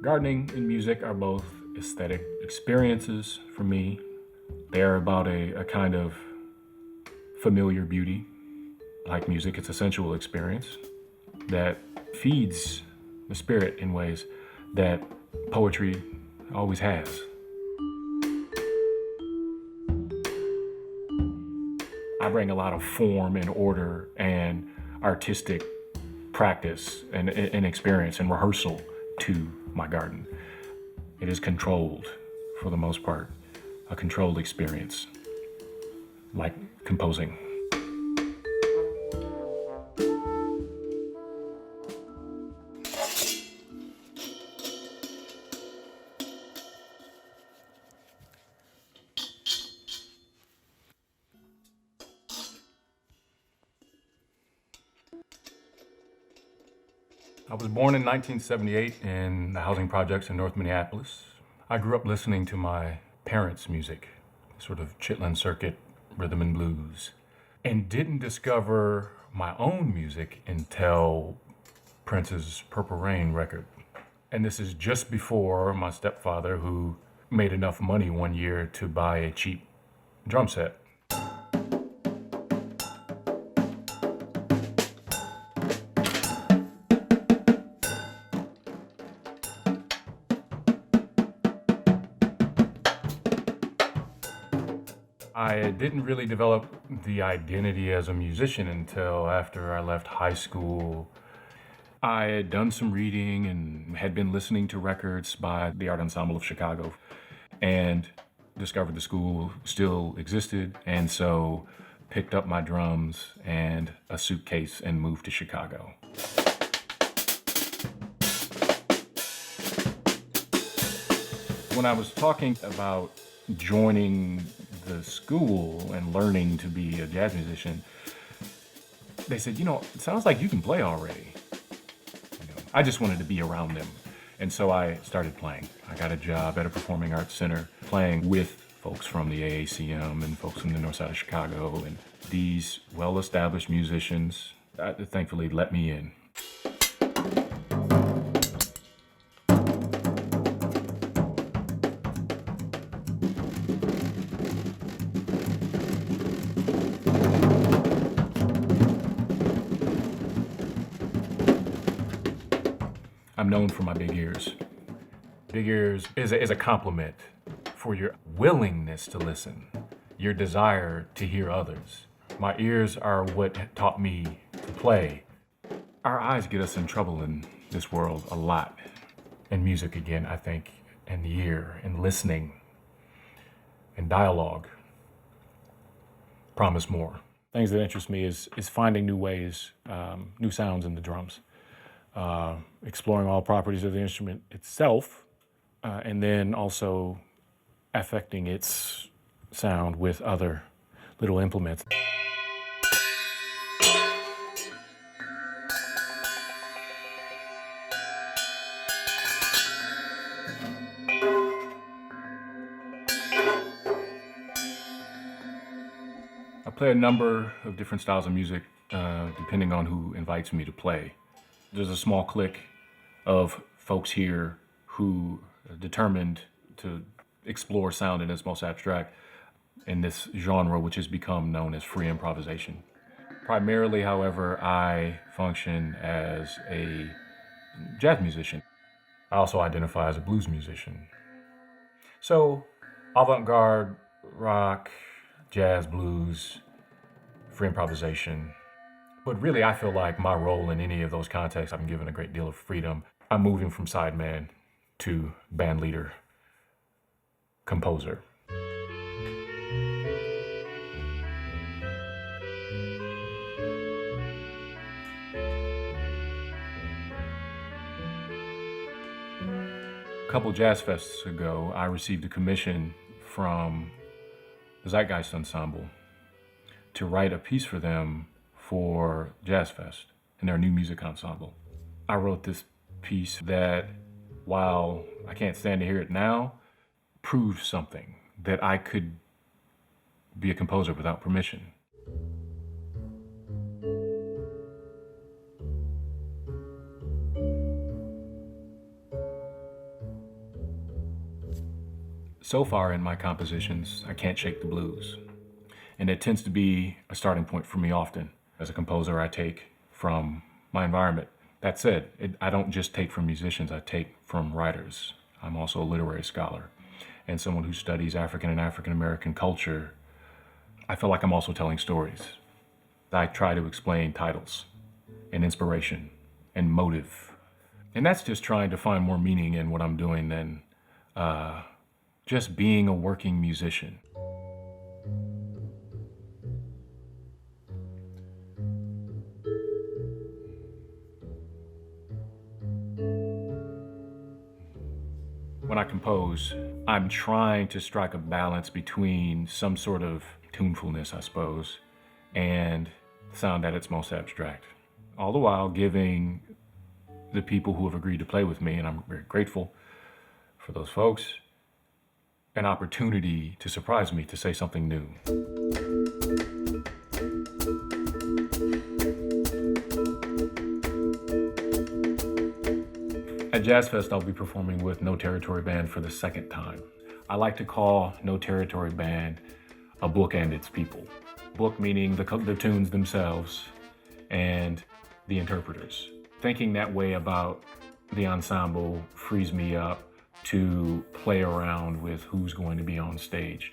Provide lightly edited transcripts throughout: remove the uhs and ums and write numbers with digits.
Gardening and music are both aesthetic experiences for me. They're about a kind of familiar beauty. Like music, it's a sensual experience that feeds the spirit in ways that poetry always has. I bring a lot of form and order and artistic practice and experience and rehearsal to my garden. It is controlled for the most part, a controlled experience, like composing. I was born in 1978 in the housing projects in North Minneapolis. I grew up listening to my parents' music, sort of Chitlin Circuit, rhythm and blues, and didn't discover my own music until Prince's Purple Rain record. And this is just before my stepfather, who made enough money one year to buy a cheap drum set. I didn't really develop the identity as a musician until after I left high school. I had done some reading and had been listening to records by the Art Ensemble of Chicago and discovered the school still existed, and so picked up my drums and a suitcase and moved to Chicago. When I was talking about joining the school and learning to be a jazz musician, they said, it sounds like you can play already. I just wanted to be around them. And so I started playing. I got a job at a performing arts center playing with folks from the AACM and folks from the north side of Chicago. And these well-established musicians, thankfully, let me in. I'm known for my big ears. Big ears is a compliment for your willingness to listen, your desire to hear others. My ears are what taught me to play. Our eyes get us in trouble in this world a lot. And music, again, I think, and the ear, and listening, and dialogue promise more. Things that interest me is finding new ways, new sounds in the drums. Exploring all properties of the instrument itself, and then also affecting its sound with other little implements. I play a number of different styles of music, depending on who invites me to play. There's a small clique of folks here who are determined to explore sound in its most abstract in this genre, which has become known as free improvisation. Primarily, however, I function as a jazz musician. I also identify as a blues musician. So, avant-garde, rock, jazz, blues, free improvisation. But really, I feel like my role in any of those contexts, I'm given a great deal of freedom. I'm moving from sideman to band leader, composer. A couple jazz fests ago, I received a commission from the Zeitgeist Ensemble to write a piece for them for Jazz Fest and their new music ensemble. I wrote this piece that, while I can't stand to hear it now, proved something, that I could be a composer without permission. So far in my compositions, I can't shake the blues. And it tends to be a starting point for me often. As a composer, I take from my environment. That said, I don't just take from musicians, I take from writers. I'm also a literary scholar and someone who studies African and African American culture. I feel like I'm also telling stories. I try to explain titles and inspiration and motive. And that's just trying to find more meaning in what I'm doing than just being a working musician. When I compose, I'm trying to strike a balance between some sort of tunefulness, I suppose, and sound at its most abstract. All the while giving the people who have agreed to play with me, and I'm very grateful for those folks, an opportunity to surprise me, to say something new. At Jazz Fest, I'll be performing with No Territory Band for the second time. I like to call No Territory Band a book and its people. Book meaning the tunes themselves and the interpreters. Thinking that way about the ensemble frees me up to play around with who's going to be on stage.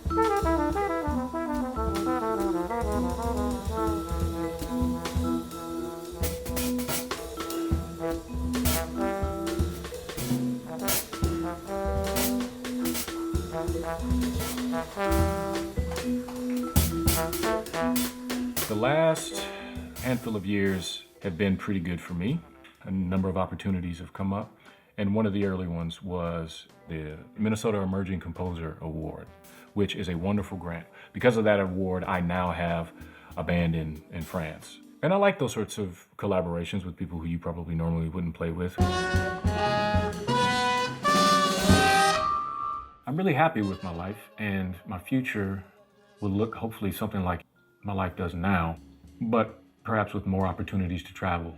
The last handful of years have been pretty good for me. A number of opportunities have come up, and one of the early ones was the Minnesota Emerging Composer Award, which is a wonderful grant. Because of that award, I now have a band in France. And I like those sorts of collaborations with people who you probably normally wouldn't play with. I'm really happy with my life, and my future will look hopefully something like my life does now, but perhaps with more opportunities to travel.